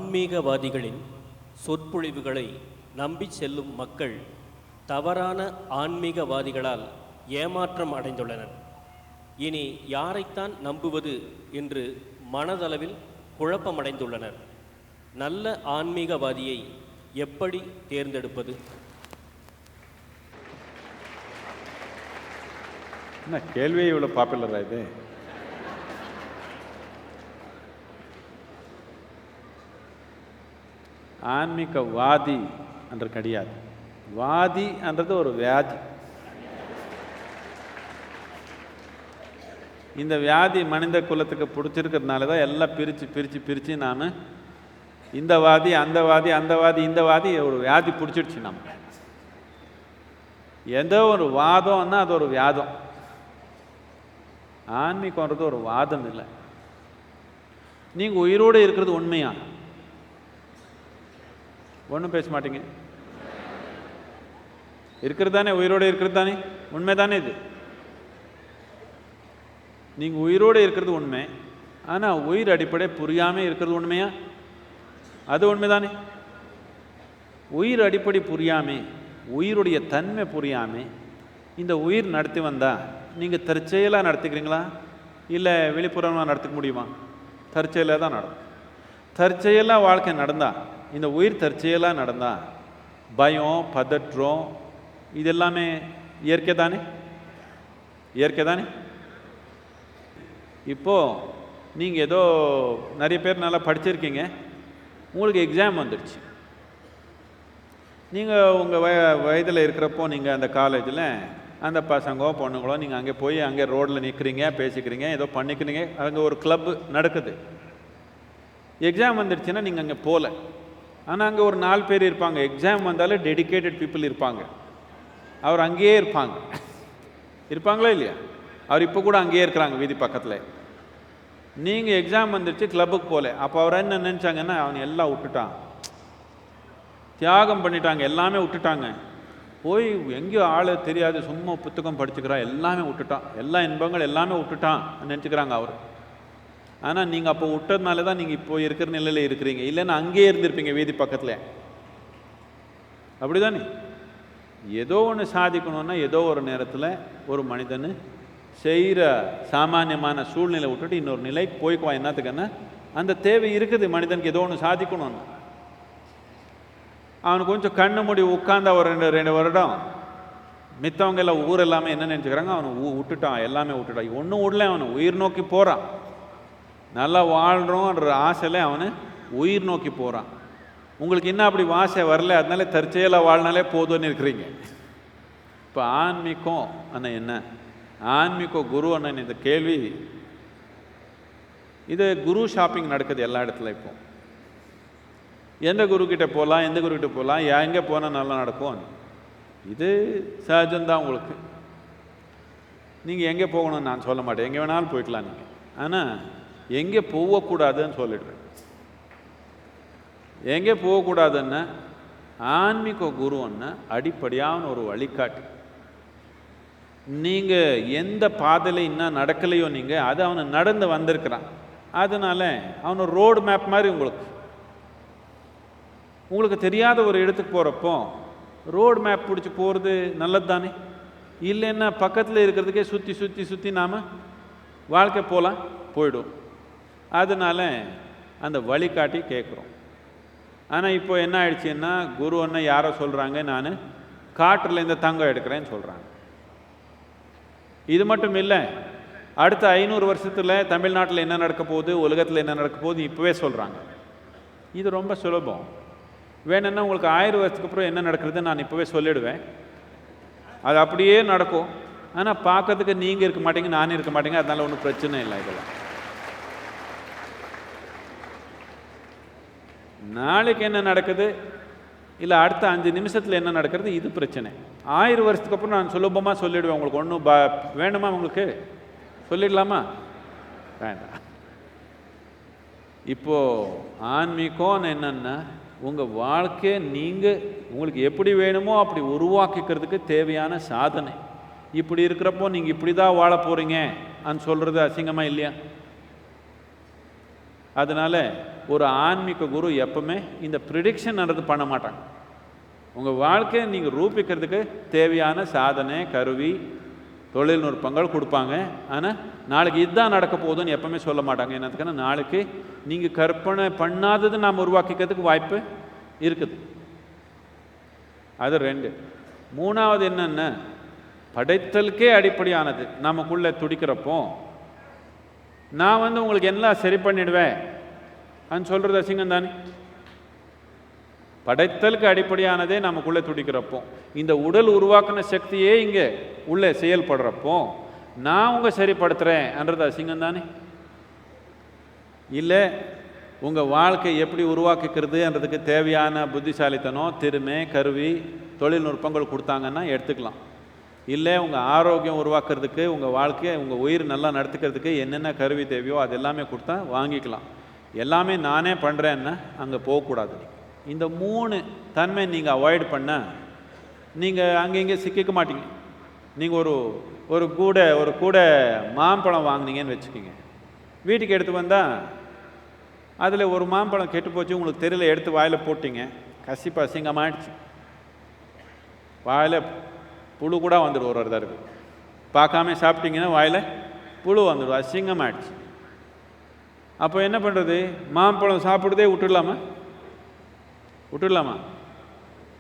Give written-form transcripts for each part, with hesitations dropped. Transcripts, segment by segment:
ஆன்மீகவாதிகளின் சொற்பொழிவுகளை நம்பி செல்லும் மக்கள் தவறான ஆன்மீகவாதிகளால் ஏமாற்றம் அடைந்துள்ளனர். இனி யாரைத்தான் நம்புவது என்று மனதளவில் குழப்பமடைந்துள்ளனர். நல்ல ஆன்மீகவாதியை எப்படி தேர்ந்தெடுப்பது? என்ன கேள்வியே இவ்வளோ பாப்புலரா இது? ஆன்மீகவாதி என்று கிடையாது. வாதி என்றது ஒரு வியாதி. இந்த வியாதி மனித குலத்துக்கு பிடிச்சிருக்கிறதுனால தான் எல்லாம் பிரித்து நாம் இந்த வாதி அந்த வாதி அந்த வாதி இந்த வாதி ஒரு வியாதி பிடிச்சிடுச்சு. நம்ம ஏதோ ஒரு வாதம்னா அது ஒரு வியாதம். ஆன்மீகம்ன்றது ஒரு வாதம் இல்லை. நீங்கள் உயிரோடு இருக்கிறது உண்மையா? ஒன்றும் பேச மாட்டீங்க. இருக்கிறது தானே, உயிரோடு இருக்கிறது தானே, உண்மை தானே இது. நீங்கள் உயிரோடு இருக்கிறது உண்மை. ஆனால் உயிர் அடிப்படை புரியாமல் இருக்கிறது உண்மையா? அது உண்மை தானே. உயிர் அடிப்படை புரியாமல், உயிருடைய தன்மை புரியாமல் இந்த உயிர் நடத்தி வந்தால் நீங்கள் தற்செயலாக நடத்திக்கிறீங்களா இல்லை வெளிப்புறமாக நடத்திக்க முடியுமா? தற்செயலாக தான் நடக்கும். தற்செயலாக வாழ்க்கை நடந்தால், இந்த உயிர் தற்செயலாக நடந்தால் பயம், பதற்றம் இதெல்லாமே இயற்கை தானே, இயற்கை தானே. இப்போது நீங்கள் ஏதோ நிறைய பேர் நல்லா படிச்சிருக்கீங்க, உங்களுக்கு எக்ஸாம் வந்துடுச்சு. நீங்கள் உங்கள் வயதில் இருக்கிறப்போ நீங்கள் அந்த காலேஜில் அந்த பசங்களோ பொண்ணுங்களோ நீங்கள் அங்கே போய் அங்கே ரோட்டில் நிற்கிறீங்க, பேசிக்கிறீங்க, ஏதோ பண்ணிக்கிறீங்க, அங்கே ஒரு கிளப்பு நடக்குது. எக்ஸாம் வந்துடுச்சுன்னா நீங்கள் அங்கே போகல. ஆனால் அங்கே ஒரு 4 பேர் இருப்பாங்க. எக்ஸாம் வந்தாலே டெடிக்கேட்டட் பீப்புள் இருப்பாங்க. அவர் அங்கேயே இருப்பாங்களா இல்லையா? அவர் இப்போ கூட அங்கேயே இருக்கிறாங்க வீதி பக்கத்தில். நீங்கள் எக்ஸாம் வந்துடுச்சு, கிளப்புக்கு போகல. அப்போ அவர் என்ன நினச்சாங்கன்னா, அவன் எல்லாம் விட்டுட்டான், தியாகம் பண்ணிட்டாங்க, எல்லாமே விட்டுட்டாங்க, போய் எங்கேயோ ஆள் தெரியாது, சும்மா புத்தகம் படிச்சுக்கிறான், எல்லாமே விட்டுட்டான், எல்லா இன்பங்கள் எல்லாமே விட்டுட்டான் நினச்சிக்கிறாங்க அவர். ஆனால் நீங்கள் அப்போ விட்டதுனால தான் நீங்கள் இப்போ இருக்கிற நிலையில் இருக்கிறீங்க. இல்லைன்னா அங்கேயே இருந்திருப்பீங்க வீதி பக்கத்தில். அப்படி தானே? ஏதோ ஒன்று சாதிக்கணுன்னா ஏதோ ஒரு நேரத்தில் ஒரு மனிதன் செய்கிற சாமானியமான சூழ்நிலை விட்டுட்டு இன்னொரு நிலைக்கு போய்க்குவான். என்னத்துக்குன்னா அந்த தேவை இருக்குது மனிதனுக்கு, ஏதோ ஒன்று சாதிக்கணும்னு. அவனுக்கு கொஞ்சம் கண்ணு மூடி உட்கார்ந்தா ஒரு 2 வருடம் மித்தவங்க எல்லாம் ஊர் எல்லாமே என்ன நினச்சிக்கிறாங்க, அவனை விட்டுட்டான், எல்லாமே விட்டுட்டான். ஒன்றும் விடல, அவனை உயிர் நோக்கி போகிறான். நல்லா வாழ்கிறோன்ற ஆசையில் அவனு உயிர் நோக்கி போகிறான். உங்களுக்கு இன்னும் அப்படி ஆசை வரல, அதனால தற்செயலாக வாழ்னாலே போதும்னு இருக்கிறீங்க. இப்போ ஆன்மீகம் அண்ணா என்ன, ஆன்மீக குரு அண்ணன் இந்த கேள்வி, இது குரு ஷாப்பிங் நடக்குது எல்லா இடத்துல. இப்போ எந்த குருக்கிட்ட போகலாம், எந்த குருக்கிட்ட போகலாம், எங்கே போனால் நல்லா நடக்கும், இது சகஜம்தான் உங்களுக்கு. நீங்கள் எங்கே போகணும்னு நான் சொல்ல மாட்டேன், எங்கே வேணாலும் போய்க்கலாம் நீங்கள். ஆனால் எங்கே போகக்கூடாதுன்னு சொல்லிடுறேன். எங்கே போகக்கூடாதுன்னா ஆன்மீக குருன்னா அடிப்படையான ஒரு வழிகாட்டி. நீங்கள் எந்த பாதையில் இன்னும் நடக்கலையோ நீங்கள் அது அவனை நடந்து வந்திருக்கிறான். அதனால அவனை ரோடு மேப் மாதிரி உங்களுக்கு தெரியாத ஒரு இடத்துக்கு போகிறப்போ ரோடு மேப் பிடிச்சி போகிறது நல்லது தானே. இல்லைன்னா பக்கத்தில் இருக்கிறதுக்கே சுற்றி நாம் வாழ்க்கை போயிடும். அதனால அந்த வழிகாட்டி கேட்குறோம். ஆனால் இப்போ என்ன ஆயிடுச்சுன்னா, குரு அண்ணன் யாரோ சொல்கிறாங்க, நான் காற்றில் இந்த தங்கம் எடுக்கிறேன்னு சொல்கிறாங்க. இது மட்டும் இல்லை, அடுத்த 500 வருஷத்தில் தமிழ்நாட்டில் என்ன நடக்க போகுது, உலகத்தில் என்ன நடக்க போகுது இப்போவே சொல்கிறாங்க. இது ரொம்ப சுலபம். வேணும்னா உங்களுக்கு 1000 வருஷத்துக்கு அப்புறம் என்ன நடக்கிறது நான் இப்போவே சொல்லிடுவேன். அது அப்படியே நடக்கும். ஆனால் பார்க்கறதுக்கு நீங்கள் இருக்க மாட்டீங்க, நானே இருக்க மாட்டேங்க. அதனால ஒன்றும் பிரச்சனை இல்லை. இதெல்லாம் நாளைக்கு என்ன நடக்குது, இல்லை அடுத்த 5 நிமிஷத்தில் என்ன நடக்கிறது, இது பிரச்சனை. 1000 வருஷத்துக்கு அப்புறம் நான் சுலபமாக சொல்லிவிடுவேன். உங்களுக்கு ஒன்றும் வேணுமா? உங்களுக்கு சொல்லிடலாமா? வேண்டாம். இப்போது ஆன்மீகம் என்னன்னா, உங்கள் வாழ்க்கையை நீங்கள் உங்களுக்கு எப்படி வேணுமோ அப்படி உருவாக்கிக்கிறதுக்கு தேவையான சாதனை. இப்படி இருக்கிறப்போ நீங்கள் இப்படி தான் வாழ போகிறீங்க அன்னு சொல்கிறது அசிங்கமாக இல்லையா? அதனால் ஒரு ஆன்மீக குரு எப்பவுமே இந்த ப்ரிடிக்ஷன்ன்றது பண்ண மாட்டாங்க. உங்கள் வாழ்க்கையை நீங்கள் ரூபிக்கிறதுக்கு தேவையான சாதனை, கருவி, தொழில்நுட்பங்கள் கொடுப்பாங்க. ஆனால் நாளைக்கு இதுதான் நடக்க போகுதுன்னு எப்பவுமே சொல்ல மாட்டாங்க. என்னத்துக்குன்னா நாளைக்கு நீங்கள் கற்பனை பண்ணாதது நாம் உருவாக்கிக்கிறதுக்கு வாய்ப்பு இருக்குது. அது 2. 3வது என்னென்ன, படைத்தலுக்கே அடிப்படையானது நமக்குள்ளே துடிக்கிறப்போ நான் உங்களுக்கு எல்லாம் சரி பண்ணிடுவேன் அப்படின்னு சொல்கிறது அசிங்கம் தானே. படைத்தலுக்கு அடிப்படையானதே நமக்குள்ளே துடிக்கிறப்போ, இந்த உடல் உருவாக்கின சக்தியே இங்கே உள்ளே செயல்படுறப்போ நான் சரிப்படுத்துகிறேன்ன்றது அசிங்கம் தானே. இல்லை உங்கள் வாழ்க்கை எப்படி உருவாக்கிக்கிறதுன்றதுக்கு தேவையான புத்திசாலித்தனம், திறமை, கருவி, தொழில்நுட்பங்கள் கொடுத்தாங்கன்னா எடுத்துக்கலாம். இல்லை உங்கள் ஆரோக்கியம் உருவாக்குறதுக்கு, உங்கள் வாழ்க்கையை, உங்கள் உயிர் நல்லா நடத்துக்கிறதுக்கு என்னென்ன கருவி தேவையோ அது எல்லாமே கொடுத்தா வாங்கிக்கலாம். எல்லாமே நானே பண்ணுறேன்னா அங்கே போகக்கூடாது. இந்த 3 தன்மை நீங்கள் அவாய்ட் பண்ணால் நீங்கள் அங்கே இங்கே சிக்கிக்க மாட்டீங்க. நீங்கள் ஒரு கூடை மாம்பழம் வாங்கினீங்கன்னு வச்சுக்கிங்க. வீட்டுக்கு எடுத்து வந்தால் அதில் ஒரு மாம்பழம் கெட்டு போச்சு, உங்களுக்கு தெரியல, எடுத்து வாயில் போட்டிங்க, கசிப்பு அசிங்கமாகிடுச்சு. வாயில் புழு கூட வந்துடும். ஒரு தடவை பார்க்காம சாப்பிட்டீங்கன்னா வாயில் புழு வந்துடும், அசிங்கமாகிடுச்சு. அப்போ என்ன பண்ணுறது? மாம்பழம் சாப்பிடுறதே விட்டுடலாமா?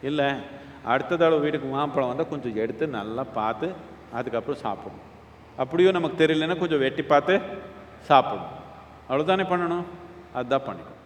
இல்லை, அடுத்த தடவை வீட்டுக்கு மாம்பழம் வந்தால் கொஞ்சம் எடுத்து நல்லா பார்த்து அதுக்கப்புறம் சாப்பிடணும். அப்படியும் நமக்கு தெரியலன்னா கொஞ்சம் வெட்டி பார்த்து சாப்பிடணும். அவ்வளோதானே பண்ணணும். அதுதான் பண்ணிக்கணும்.